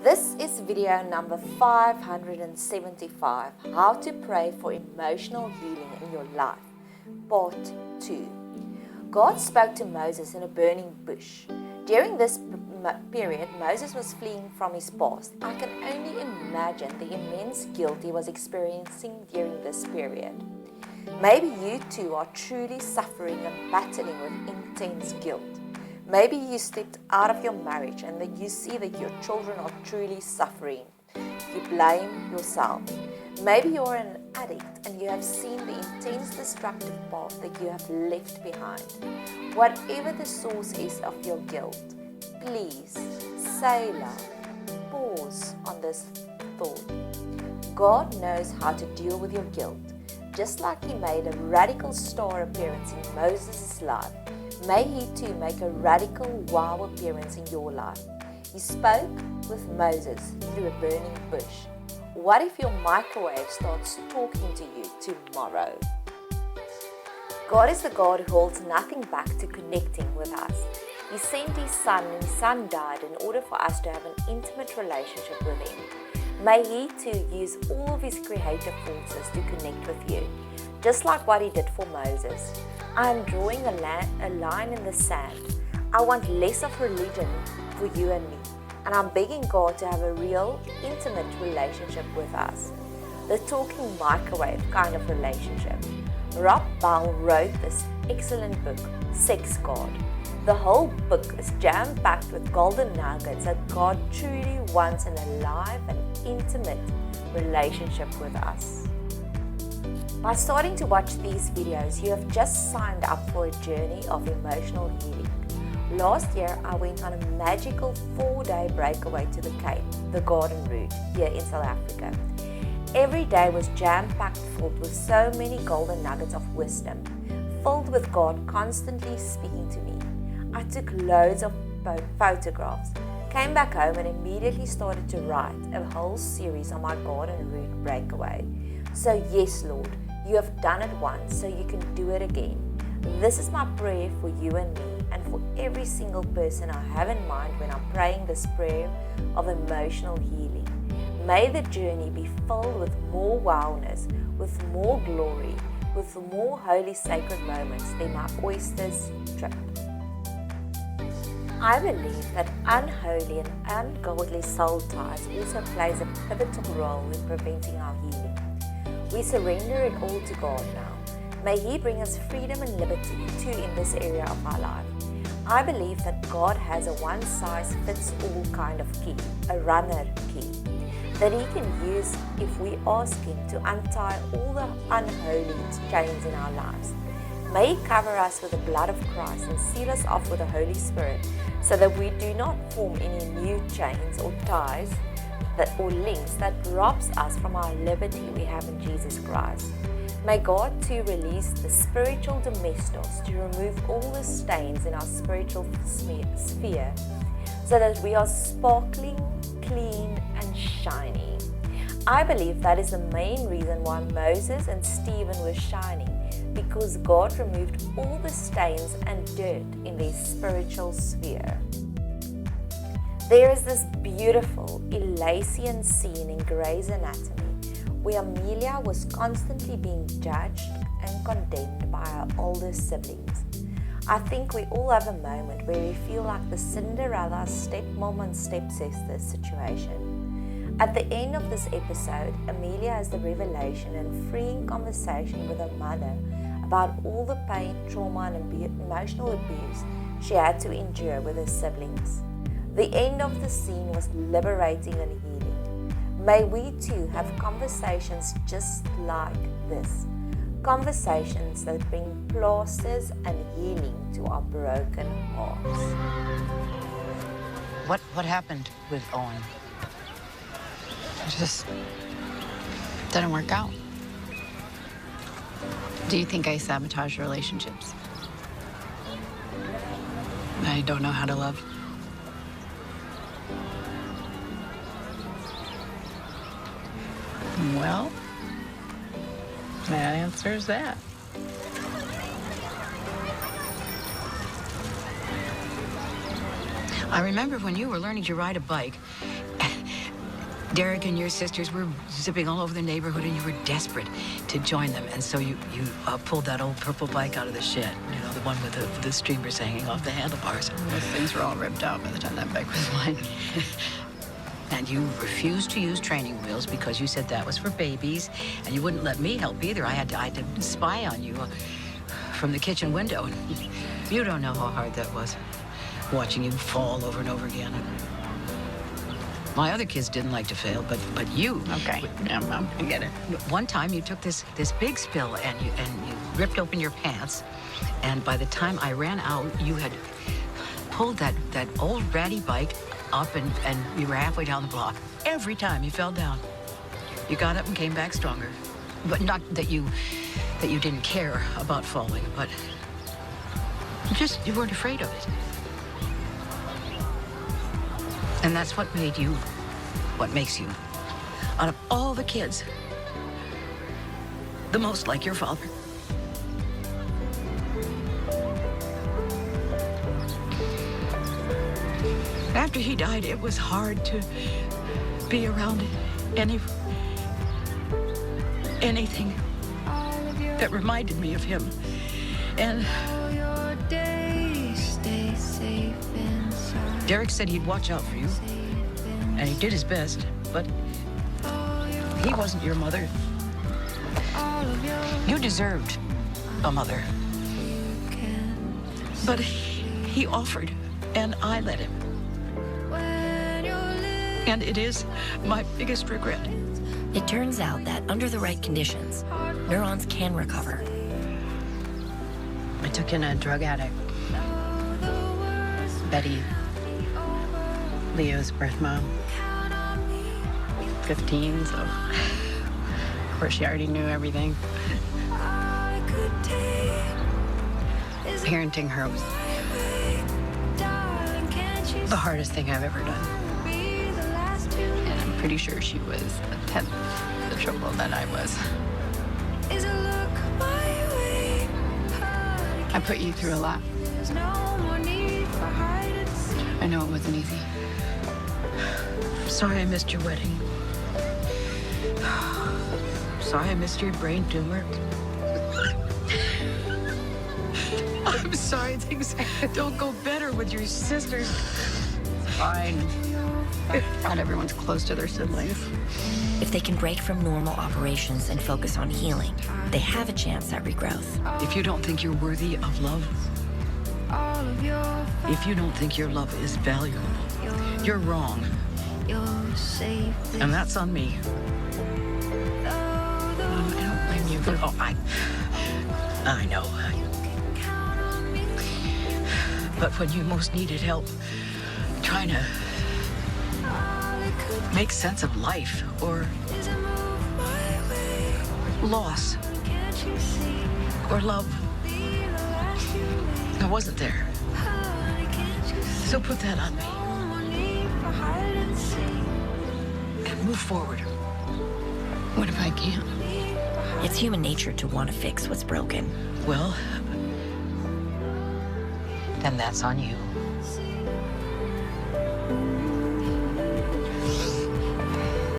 This is video number 575, How to Pray for Emotional Healing in Your Life, Part 2. God spoke to Moses in a burning bush. During this period, Moses was fleeing from his past. I can only imagine the immense guilt he was experiencing during this period. Maybe you too are truly suffering and battling with intense guilt. Maybe you stepped out of your marriage and that you see that your children are truly suffering. You blame yourself. Maybe you're an addict and you have seen the intense destructive path that you have left behind. Whatever the source is of your guilt, please, selah, pause on this thought. God knows how to deal with your guilt. Just like He made a radical star appearance in Moses' life, may He too make a radical wow appearance in your life. He spoke with Moses through a burning bush. What if your microwave starts talking to you tomorrow? God is the God who holds nothing back to connecting with us. He sent His Son and His Son died in order for us to have an intimate relationship with Him. May He too use all of His creative forces to connect with you, just like what He did for Moses. I am drawing a line in the sand. I want less of religion for you and me, and I'm begging God to have a real, intimate relationship with us. The talking microwave kind of relationship. Rob Bell wrote this excellent book, Sex God. The whole book is jam-packed with golden nuggets that God truly wants an alive and intimate relationship with us. By starting to watch these videos, you have just signed up for a journey of emotional healing. Last year, I went on a magical 4-day breakaway to the Cape, the Garden Route, here in South Africa. Every day was jam-packed filled with so many golden nuggets of wisdom, filled with God constantly speaking to me. I took loads of photographs, came back home and immediately started to write a whole series on my Garden Route breakaway. So yes, Lord, you have done it once, so you can do it again. This is my prayer for you and me and for every single person I have in mind when I'm praying this prayer of emotional healing. May the journey be filled with more wowness, with more glory, with more holy sacred moments than my oysters trip. I believe that unholy and ungodly soul ties also plays a pivotal role in preventing our healing. We surrender it all to God now. May He bring us freedom and liberty too in this area of our life. I believe that God has a one-size-fits-all kind of key, a runner key, that He can use if we ask Him to untie all the unholy chains in our lives. May He cover us with the blood of Christ and seal us off with the Holy Spirit so that we do not form any new chains or ties or links that robs us from our liberty we have in Jesus Christ. May God too release the spiritual domestos to remove all the stains in our spiritual sphere so that we are sparkling, clean and shiny. I believe that is the main reason why Moses and Stephen were shining, because God removed all the stains and dirt in their spiritual sphere. There is this beautiful Elysian scene in Grey's Anatomy where Amelia was constantly being judged and condemned by her older siblings. I think we all have a moment where we feel like the Cinderella stepmom and stepsister situation. At the end of this episode, Amelia has the revelation and freeing conversation with her mother about all the pain, trauma and emotional abuse she had to endure with her siblings. The end of the scene was liberating and healing. May we too have conversations just like this. Conversations that bring plasters and healing to our broken hearts. What happened with Owen? It just didn't work out. Do you think I sabotage relationships? I don't know how to love. Well, that answers that. I remember when you were learning to ride a bike Derek and your sisters were zipping all over the neighborhood, and you were desperate to join them. And so you pulled that old purple bike out of the shed, you know, the one with the streamers hanging off the handlebars. Those things were all ripped out by the time that bike was mine. And you refused to use training wheels because you said that was for babies, and you wouldn't let me help either. I had to spy on you from the kitchen window. You don't know how hard that was, watching you fall over and over again. My other kids didn't like to fail, but you. Okay, yeah, Mom, I get it. One time you took this big spill and you ripped open your pants, and by the time I ran out, you had pulled that old ratty bike up and you were halfway down the block. Every time you fell down, you got up and came back stronger. But not that you didn't care about falling, but you weren't afraid of it. And that's what makes you, out of all the kids, the most like your father. After he died, it was hard to be around anything that reminded me of him. And Derek said he'd watch out for you, and he did his best, but he wasn't your mother. You deserved a mother. But he offered, and I let him. And it is my biggest regret. It turns out that under the right conditions, neurons can recover. I took in a drug addict. Betty, Leo's birth mom. 15, so of course she already knew everything. Parenting her was the hardest thing I've ever done. And I'm pretty sure she was a tenth the trouble that I was. I put you through a lot. I know it wasn't easy. Sorry I missed your wedding. Sorry I missed your brain tumor. I'm sorry things don't go better with your sisters. Fine. Not everyone's close to their siblings. If they can break from normal operations and focus on healing, they have a chance at regrowth. If you don't think you're worthy of love, if you don't think your love is valuable, you're wrong. And that's on me. Mom, I don't blame you. Oh, I know. But when you most needed help, trying to make sense of life or loss or love, I wasn't there. So put that on me. And move forward. What if I can't? It's human nature to want to fix what's broken. Well, then that's on you.